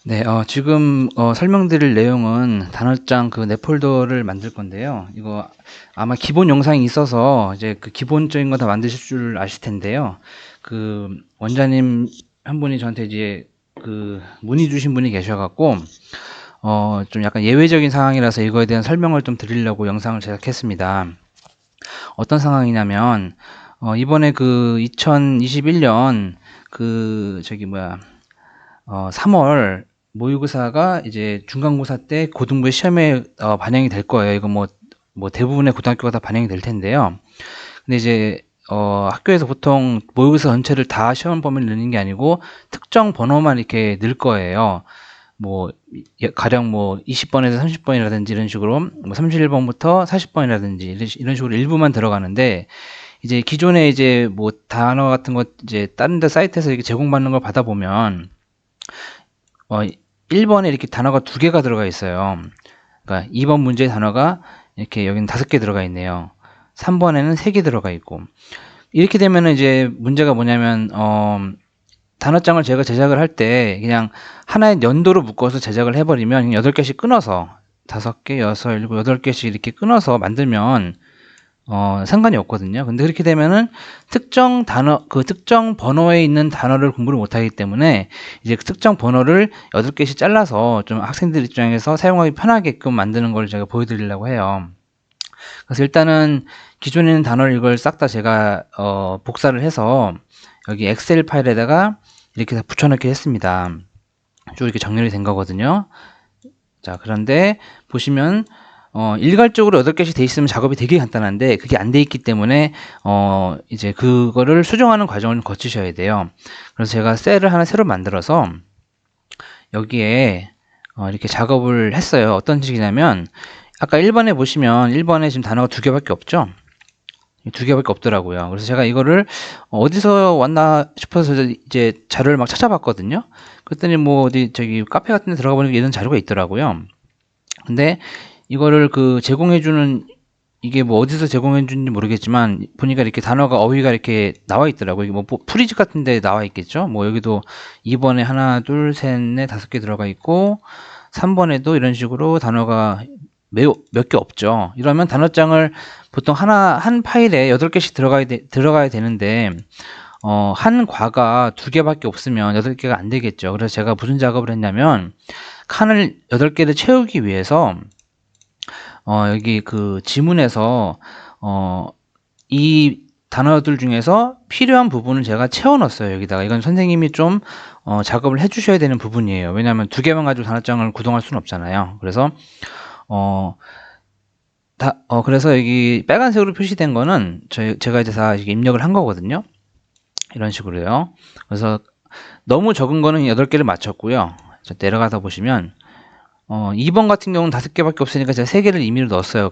네, 지금 설명드릴 내용은 단어장 그 넷폴더를 만들 건데요. 이거 아마 기본 영상이 있어서 이제 그 기본적인 거 다 만드실 줄 아실 텐데요. 그 원장님 한 분이 저한테 이제 그 문의 주신 분이 계셔갖고 좀 약간 예외적인 상황이라서 이거에 대한 설명을 좀 드리려고 영상을 제작했습니다. 어떤 상황이냐면 이번에 그 2021년 그 저기 뭐야 3월 모의고사가 이제 중간고사 때 고등부 시험에 반영이 될 거예요. 이거 뭐 대부분의 고등학교가 다 반영이 될 텐데요. 근데 이제 학교에서 보통 모의고사 전체를 다 시험 범위를 넣는 게 아니고 특정 번호만 이렇게 넣을 거예요. 뭐 가령 뭐 20번에서 30번이라든지 이런 식으로 뭐 31번부터 40번이라든지 이런 식으로 일부만 들어가는데 이제 기존에 이제 뭐 단어 같은 거 이제 다른 데 사이트에서 이렇게 제공받는 걸 받아보면 1번에 이렇게 단어가 두 개가 들어가 있어요. 그러니까 2번 문제의 단어가 이렇게 여기는 5개 들어가 있네요. 3번에는 3개 들어가 있고. 이렇게 되면 이제 문제가 뭐냐면, 단어장을 제가 제작을 할 때 그냥 하나의 연도로 묶어서 제작을 해버리면 8개씩 끊어서 5개, 6, 7, 8개씩 이렇게 끊어서 만들면 상관이 없거든요. 근데 그렇게 되면은 특정 단어, 그 특정 번호에 있는 단어를 공부를 못하기 때문에 이제 그 특정 번호를 8개씩 잘라서 좀 학생들 입장에서 사용하기 편하게끔 만드는 걸 제가 보여드리려고 해요. 그래서 일단은 기존에 있는 단어를 이걸 싹 다 제가 복사를 해서 여기 엑셀 파일에다가 이렇게 다 붙여넣기 했습니다. 쭉 이렇게 정렬이 된 거거든요. 자, 그런데 보시면 일괄적으로 8개씩 돼 있으면 작업이 되게 간단한데 그게 안 돼 있기 때문에 이제 그거를 수정하는 과정을 거치셔야 돼요. 그래서 제가 셀을 하나 새로 만들어서 여기에 이렇게 작업을 했어요. 어떤 식이냐면 아까 1번에 보시면 1번에 지금 단어가 2개밖에 없죠. 2개밖에 없더라고요. 그래서 제가 이거를 어디서 왔나 싶어서 이제 자료를 막 찾아봤거든요. 그랬더니 뭐 어디 저기 카페 같은 데 들어가 보니까 이런 자료가 있더라고요. 근데 이거를 그 제공해주는 이게 뭐 어디서 제공해주는지 모르겠지만 보니까 이렇게 단어가 어휘가 이렇게 나와 있더라고요. 이게 뭐 프리즈 같은 데 나와 있겠죠. 뭐 여기도 2번에 하나, 둘, 셋, 넷, 5개 들어가 있고 3번에도 이런 식으로 단어가 매우 몇 개 없죠. 이러면 단어장을 보통 한 파일에 8개씩 들어가야 되는데 한 과가 2개밖에 없으면 8개가 안 되겠죠. 그래서 제가 무슨 작업을 했냐면 칸을 8개를 채우기 위해서 여기 그 지문에서 이 단어들 중에서 필요한 부분을 제가 채워 넣었어요. 여기다가 이건 선생님이 좀 작업을 해 주셔야 되는 부분이에요. 왜냐하면 2개만 가지고 단어장을 구동할 수는 없잖아요. 그래서 어, 그래서 여기 빨간색으로 표시된 거는 제가 이제 다 입력을 한 거거든요. 이런 식으로요. 그래서 너무 적은 거는 8개를 맞췄고요. 내려가다 보시면 2번 같은 경우는 5개밖에 없으니까 제가 3개를 임의로 넣었어요.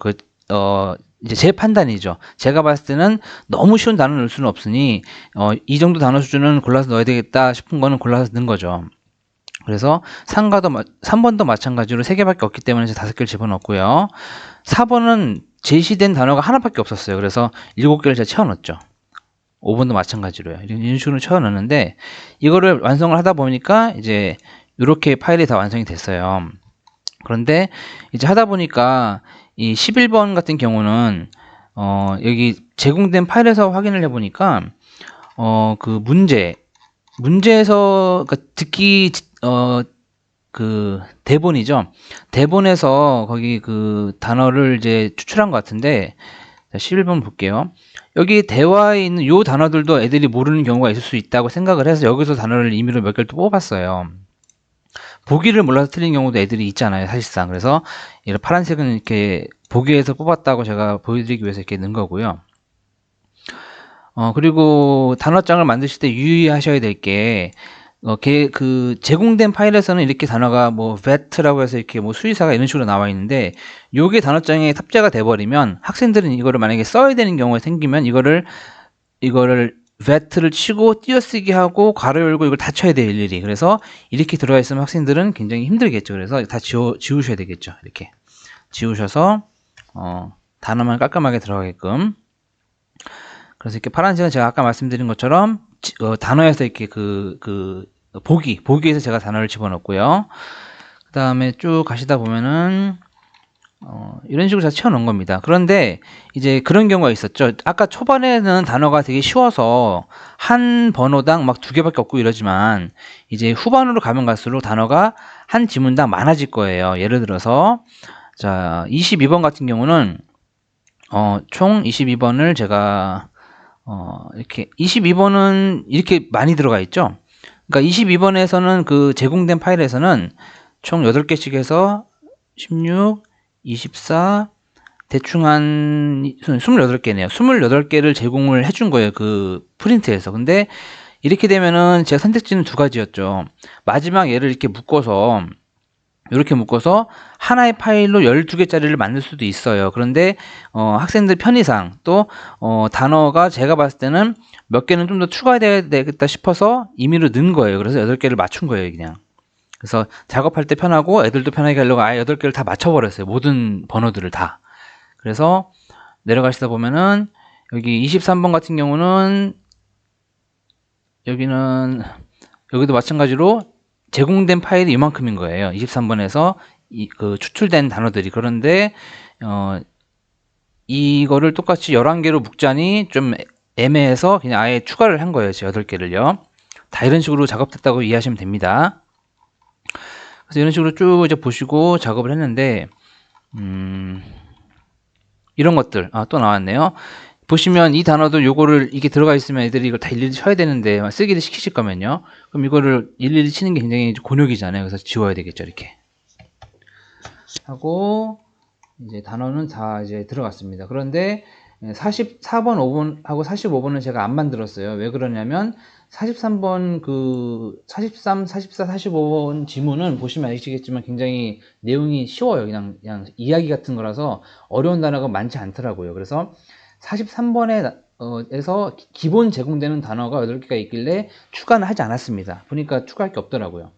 이제 제 판단이죠. 제가 봤을 때는 너무 쉬운 단어 넣을 수는 없으니, 이 정도 단어 수준은 골라서 넣어야 되겠다 싶은 거는 골라서 넣은 거죠. 그래서 3번도 마찬가지로 3개밖에 없기 때문에 제가 5개를 집어넣었고요. 4번은 제시된 단어가 하나밖에 없었어요. 그래서 7개를 제가 채워넣었죠. 5번도 마찬가지로요. 이런 식으로 채워넣는데, 이거를 완성을 하다 보니까 이제 이렇게 파일이 다 완성이 됐어요. 그런데 이제 하다 보니까 이 11번 같은 경우는 여기 제공된 파일에서 확인을 해 보니까 그 문제에서 그러니까 듣기 그 대본이죠. 대본에서 거기 그 단어를 이제 추출한 것 같은데 자, 11번 볼게요. 여기 대화에 있는 요 단어들도 애들이 모르는 경우가 있을 수 있다고 생각을 해서 여기서 단어를 임의로 몇 개를 또 뽑았어요. 보기를 몰라서 틀린 경우도 애들이 있잖아요, 사실상. 그래서 이런 파란색은 이렇게 보기에서 뽑았다고 제가 보여드리기 위해서 이렇게 넣은 거고요. 그리고 단어장을 만드실 때 유의하셔야 될 게, 그 제공된 파일에서는 이렇게 단어가 뭐 vet라고 해서 이렇게 뭐 수의사가 이런 식으로 나와 있는데, 요게 단어장에 탑재가 돼버리면 학생들은 이거를 만약에 써야 되는 경우가 생기면 이거를 vet를 치고 띄어쓰기 하고 괄호 열고 이걸 다 쳐야 돼요, 일일이. 그래서 이렇게 들어가 있으면 학생들은 굉장히 힘들겠죠. 그래서 다 지우셔야 되겠죠. 이렇게 지우셔서 단어만 깔끔하게 들어가게끔. 그래서 이렇게 파란색은 제가 아까 말씀드린 것처럼 단어에서 이렇게 보기에서 제가 단어를 집어넣고요. 그 다음에 쭉 가시다 보면은 이런 식으로 제가 채워놓은 겁니다. 그런데 이제 그런 경우가 있었죠. 아까 초반에는 단어가 되게 쉬워서 한 번호당 막 2개밖에 없고 이러지만 이제 후반으로 가면 갈수록 단어가 한 지문당 많아질 거예요. 예를 들어서 자 22번 같은 경우는 총 22번을 제가 이렇게 22번은 이렇게 많이 들어가 있죠. 그러니까 22번에서는 그 제공된 파일에서는 총 8개씩 해서 16, 24, 대충 한 28개네요. 28개를 제공을 해준 거예요. 그 프린트에서. 근데 이렇게 되면은 제 선택지는 2가지였죠. 마지막 얘를 이렇게 묶어서 하나의 파일로 12개짜리를 만들 수도 있어요. 그런데 학생들 편의상 또 단어가 제가 봤을 때는 몇 개는 좀 더 추가해야 되겠다 싶어서 임의로 넣은 거예요. 그래서 8개를 맞춘 거예요, 그냥. 그래서 작업할 때 편하고 애들도 편하게 하려고 아예 8개를 다 맞춰버렸어요. 모든 번호들을 다. 그래서 내려가시다 보면은 여기 23번 같은 경우는 여기도 마찬가지로 제공된 파일이 이만큼인 거예요. 23번에서 그 추출된 단어들이. 그런데 이거를 똑같이 11개로 묶자니 좀 애매해서 그냥 아예 추가를 한 거예요. 8개를요. 다 이런 식으로 작업됐다고 이해하시면 됩니다. 그래서 이런 식으로 쭉 이제 보시고 작업을 했는데 이런 것들 또 나왔네요. 보시면 이 단어도 요거를 이게 들어가 있으면 애들이 이걸 다 일일이 쳐야 되는데 쓰기를 시키실 거면요. 그럼 이거를 일일이 치는 게 굉장히 곤욕이잖아요. 그래서 지워야 되겠죠. 이렇게 하고 이제 단어는 다 이제 들어갔습니다. 그런데 44번, 5번하고 45번은 제가 안 만들었어요. 왜 그러냐면 43번 43, 44, 45번 지문은 보시면 아시겠지만 굉장히 내용이 쉬워요. 그냥 이야기 같은 거라서 어려운 단어가 많지 않더라고요. 그래서 43번에 에서 기본 제공되는 단어가 8개가 있길래 추가는 하지 않았습니다. 보니까 추가할 게 없더라고요.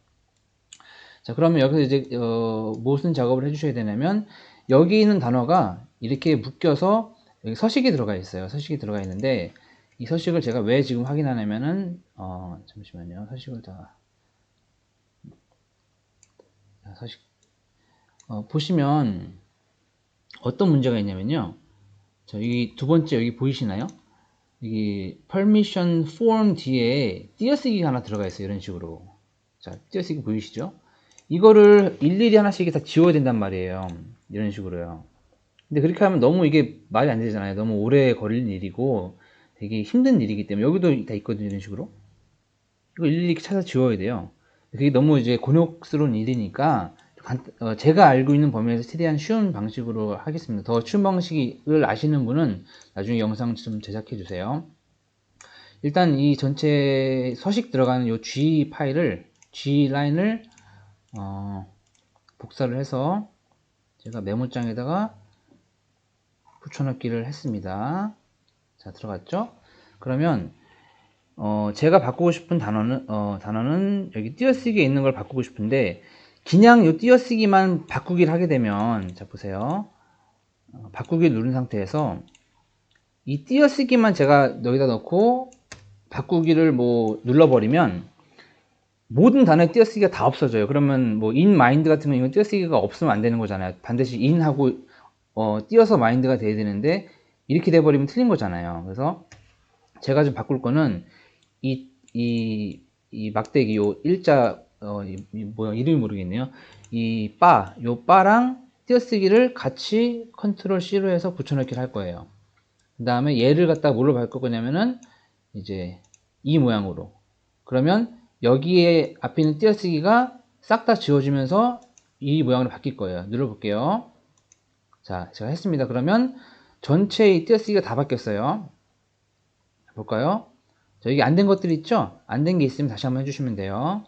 자, 그러면 여기서 이제 무슨 작업을 해주셔야 되냐면 여기 있는 단어가 이렇게 묶여서 여기 서식이 들어가 있어요. 서식이 들어가 있는데 이 서식을 제가 왜 지금 확인하냐면은 잠시만요. 서식을 서식 보시면 어떤 문제가 있냐면요. 자, 여기 두 번째 여기 보이시나요? 여기 permission form 뒤에 띄어쓰기가 하나 들어가 있어요. 이런 식으로. 자, 띄어쓰기 보이시죠? 이거를 일일이 하나씩 다 지워야 된단 말이에요. 이런 식으로요. 근데 그렇게 하면 너무 이게 말이 안 되잖아요. 너무 오래 걸리는 일이고 되게 힘든 일이기 때문에 여기도 다 있거든요. 이런 식으로. 이거 일일이 찾아 지워야 돼요. 그게 너무 이제 곤욕스러운 일이니까 제가 알고 있는 범위에서 최대한 쉬운 방식으로 하겠습니다. 더 쉬운 방식을 아시는 분은 나중에 영상 좀 제작해 주세요. 일단 이 전체 서식 들어가는 이 G 파일을 G 라인을 복사를 해서 제가 메모장에다가 붙여넣기를 했습니다. 자, 들어갔죠? 그러면 제가 바꾸고 싶은 단어는 여기 띄어쓰기에 있는 걸 바꾸고 싶은데 그냥 이 띄어쓰기만 바꾸기를 하게 되면 자 보세요. 바꾸기를 누른 상태에서 이 띄어쓰기만 제가 여기다 넣고 바꾸기를 뭐 눌러버리면 모든 단어의 띄어쓰기가 다 없어져요. 그러면 뭐 in mind 같은 경우는 띄어쓰기가 없으면 안 되는 거잖아요. 반드시 in하고 띄어서 mind가 돼야 되는데 이렇게 돼버리면 틀린 거잖아요. 그래서 제가 좀 바꿀 거는 이 막대기 요 일자 뭐야 이름이 모르겠네요. 요 바랑 띄어쓰기를 같이 컨트롤 C로 해서 붙여넣기를 할 거예요. 그 다음에 얘를 갖다가 뭘로 바꿀 거냐면은 이제 이 모양으로. 그러면 여기에 앞에 있는 띄어쓰기가 싹 다 지워지면서 이 모양으로 바뀔 거예요. 눌러볼게요. 자, 제가 했습니다. 그러면 전체 띄어쓰기가 다 바뀌었어요. 볼까요? 자, 여기 안 된 것들 있죠? 안 된 게 있으면 다시 한번 해주시면 돼요.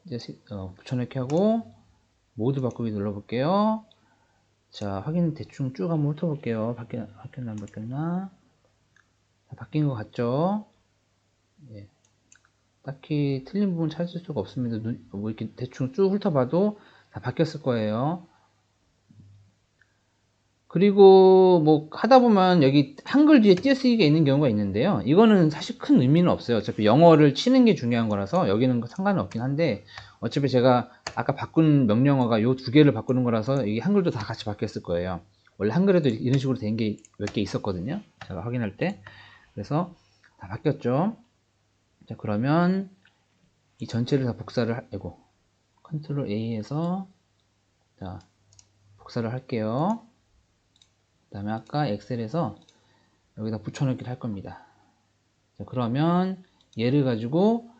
이제 붙여넣기 하고 모두 바꾸기 눌러볼게요. 자, 확인 대충 쭉 한번 훑어볼게요. 바뀌었나 안 바뀌었나? 자, 바뀐 것 같죠? 예. 딱히 틀린 부분 찾을 수가 없습니다. 뭐 이렇게 대충 쭉 훑어봐도 다 바뀌었을 거예요. 그리고 뭐 하다 보면 여기 한글 뒤에 띄어쓰기가 있는 경우가 있는데요. 이거는 사실 큰 의미는 없어요. 어차피 영어를 치는 게 중요한 거라서 여기는 상관은 없긴 한데, 어차피 제가 아까 바꾼 명령어가 요 두 개를 바꾸는 거라서 이게 한글도 다 같이 바뀌었을 거예요. 원래 한글에도 이런 식으로 된 게 몇 개 있었거든요. 제가 확인할 때. 그래서 다 바뀌었죠. 자, 그러면 이 전체를 다 복사를 아이고, 컨트롤 A에서 자, 복사를 할게요. 그 다음에 아까 엑셀에서 여기다 붙여넣기를 할 겁니다. 자, 그러면 얘를 가지고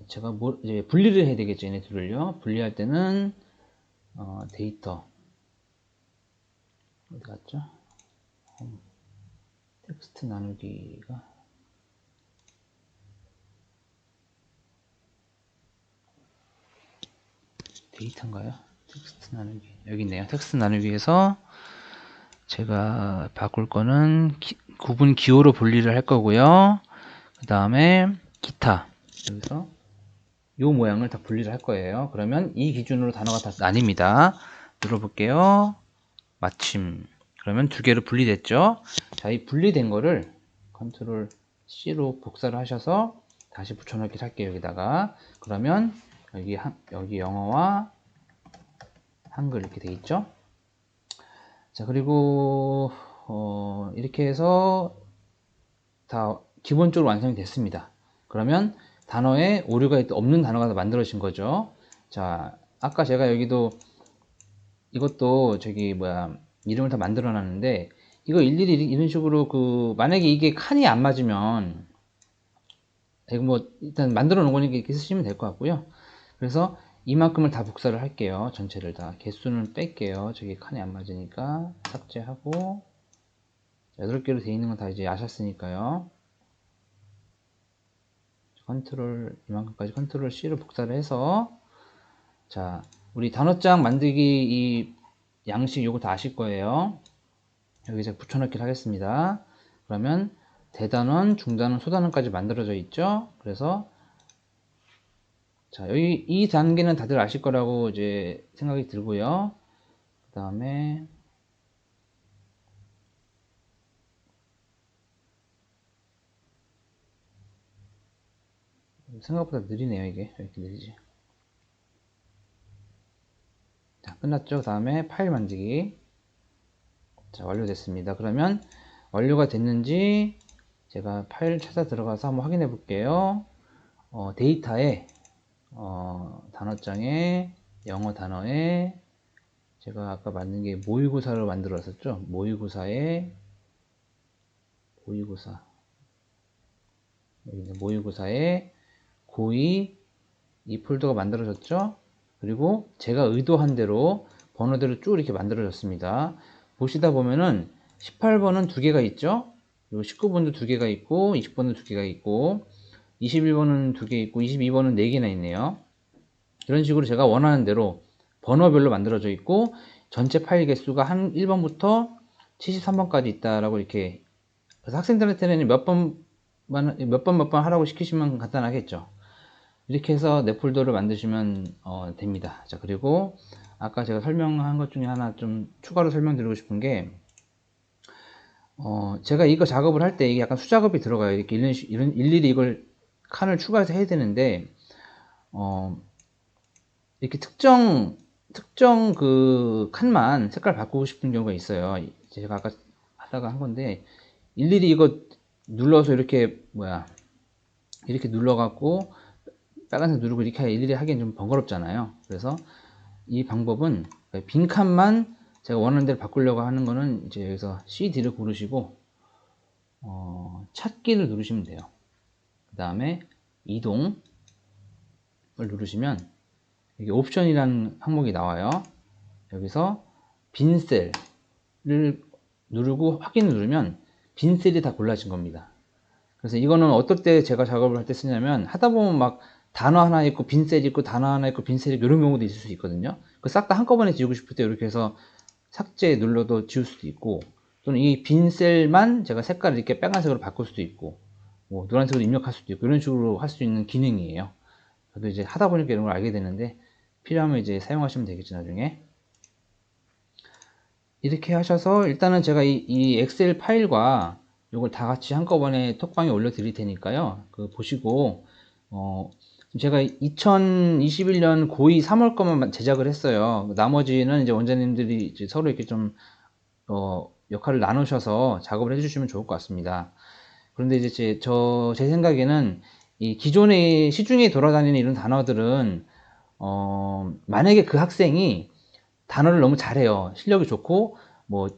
제가 이제 분리를 해야 되겠죠. 얘네 둘을요. 분리할 때는 데이터 어디 갔죠? 텍스트 나누기가 데이터인가요? 텍스트 나누기 여기 있네요. 텍스트 나누기에서 제가 바꿀 거는 구분 기호로 분리를 할 거고요. 그 다음에 기타 여기서 요 모양을 다 분리를 할 거예요. 그러면 이 기준으로 단어가 다 나뉩니다. 눌러볼게요. 마침. 그러면 두 개로 분리됐죠. 자, 이 분리된 거를 컨트롤 C로 복사를 하셔서 다시 붙여넣기를 할게요. 여기다가. 그러면 여기 영어와 한글 이렇게 돼 있죠. 자, 그리고 이렇게 해서 다 기본적으로 완성이 됐습니다. 그러면 단어에 오류가 없는 단어가 만들어진 거죠. 자, 아까 제가 여기도 이것도 저기 뭐야 이름을 다 만들어 놨는데, 이거 일일이 이런 식으로 만약에 이게 칸이 안 맞으면 이거 뭐 일단 만들어 놓은 거니까 이렇게 쓰시면 될 것 같고요. 그래서 이만큼을 다 복사를 할게요. 전체를 다 개수는 뺄게요. 저기 칸이 안 맞으니까 삭제하고, 8개로 되어 있는 건 다 이제 아셨으니까요. 컨트롤 이만큼까지 컨트롤 C로 복사를 해서, 자, 우리 단어장 만들기 이 양식 요거 다 아실 거예요. 여기서 붙여넣기를 하겠습니다. 그러면 대단원, 중단원, 소단원까지 만들어져 있죠. 그래서 자, 여기 이 단계는 다들 아실 거라고 이제 생각이 들고요. 그 다음에 생각보다 느리네요. 이게 왜 이렇게 느리지? 자, 끝났죠. 그 다음에 파일 만들기. 자, 완료됐습니다. 그러면 완료가 됐는지 제가 파일 찾아 들어가서 한번 확인해 볼게요. 데이터에 단어장에 영어 단어에 제가 아까 만든 게 모의고사로 만들었었죠. 모의고사에 모의고사 여기 있는 모의고사에 고2 이 폴더가 만들어졌죠. 그리고 제가 의도한 대로 번호대로 쭉 이렇게 만들어졌습니다. 보시다 보면은 18번은 두 개가 있죠. 그리고 19번도 두 개가 있고 20번도 두 개가 있고 21번은 두 개 있고 22번은 네 개나 있네요. 이런 식으로 제가 원하는 대로 번호별로 만들어져 있고 전체 파일 개수가 한 1번부터 73번까지 있다라고 이렇게. 그래서 학생들한테는 몇 번 하라고 시키시면 간단하겠죠. 이렇게 해서 내 폴더를 만드시면 됩니다. 자, 그리고 아까 제가 설명한 것 중에 하나 좀 추가로 설명드리고 싶은 게, 제가 이거 작업을 할 때 이게 약간 수작업이 들어가요. 이렇게 일일이 이걸 칸을 추가해서 해야 되는데, 이렇게 특정 그 칸만 색깔 바꾸고 싶은 경우가 있어요. 제가 아까 하다가 한 건데, 일일이 이거 눌러서 이렇게 이렇게 눌러갖고 빨간색 누르고 이렇게 일일이 하기엔 좀 번거롭잖아요. 그래서 이 방법은 빈 칸만 제가 원하는 대로 바꾸려고 하는 거는 이제 여기서 CD를 고르시고 찾기를 누르시면 돼요. 그 다음에 이동을 누르시면 여기 옵션이라는 항목이 나와요. 여기서 빈 셀을 누르고 확인을 누르면 빈 셀이 다 골라진 겁니다. 그래서 이거는 어떨 때 제가 작업을 할 때 쓰냐면, 하다 보면 막 단어 하나 있고 빈셀 있고 단어 하나 있고 빈셀 있고 이런 경우도 있을 수 있거든요. 그 싹 다 한꺼번에 지우고 싶을 때 이렇게 해서 삭제 눌러도 지울 수도 있고, 또는 이 빈셀만 제가 색깔을 이렇게 빨간색으로 바꿀 수도 있고, 뭐 노란색으로 입력할 수도 있고, 이런 식으로 할 수 있는 기능이에요. 저도 이제 하다 보니까 이런 걸 알게 되는데, 필요하면 이제 사용하시면 되겠죠, 나중에. 이렇게 하셔서 일단은 제가 이 엑셀 파일과 이걸 다 같이 한꺼번에 톡방에 올려 드릴 테니까요. 그 보시고 제가 2021년 고2 3월 거만 제작을 했어요. 나머지는 이제 원장님들이 이제 서로 이렇게 좀 역할을 나누셔서 작업을 해주시면 좋을 것 같습니다. 그런데 이제 제 생각에는 이 기존의 시중에 돌아다니는 이런 단어들은 만약에 그 학생이 단어를 너무 잘해요. 실력이 좋고 뭐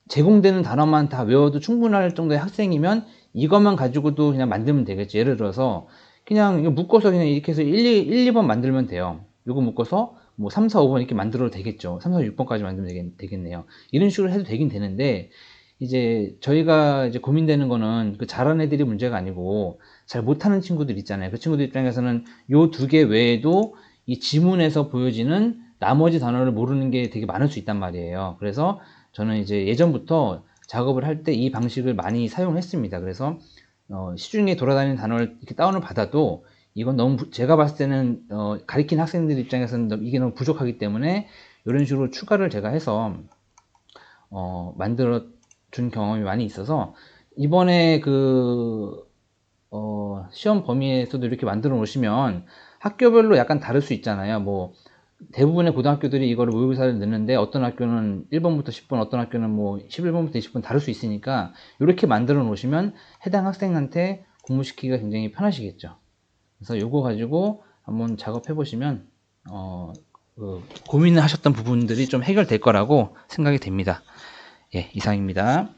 제공되는 단어만 다 외워도 충분할 정도의 학생이면 이것만 가지고도 그냥 만들면 되겠지. 예를 들어서 그냥 이거 묶어서 그냥 이렇게 해서 1, 2번 만들면 돼요. 이거 묶어서 뭐 3, 4, 5번 이렇게 만들어도 되겠죠. 3, 4, 6번까지 만들면 되겠네요. 이런 식으로 해도 되긴 되는데 이제 저희가 이제 고민되는 거는 그 잘하는 애들이 문제가 아니고 잘 못하는 친구들 있잖아요. 그 친구들 입장에서는 요 두 개 외에도 이 지문에서 보여지는 나머지 단어를 모르는 게 되게 많을 수 있단 말이에요. 그래서 저는 이제 예전부터 작업을 할 때 이 방식을 많이 사용했습니다. 그래서 시중에 돌아다니는 단어를 이렇게 다운을 받아도 이건 너무 제가 봤을 때는 가리킨 학생들 입장에서는 이게 너무 부족하기 때문에 이런 식으로 추가를 제가 해서 만들어 준 경험이 많이 있어서 이번에 시험 범위에서도 이렇게 만들어 놓으시면 학교별로 약간 다를 수 있잖아요. 뭐 대부분의 고등학교들이 이거를 모의고사를 넣는데 어떤 학교는 1번부터 10번, 어떤 학교는 뭐 11번부터 20번 다를 수 있으니까 이렇게 만들어 놓으시면 해당 학생한테 공부시키기가 굉장히 편하시겠죠. 그래서 요거 가지고 한번 작업해 보시면 고민을 하셨던 부분들이 좀 해결될 거라고 생각이 됩니다. 예, 이상입니다.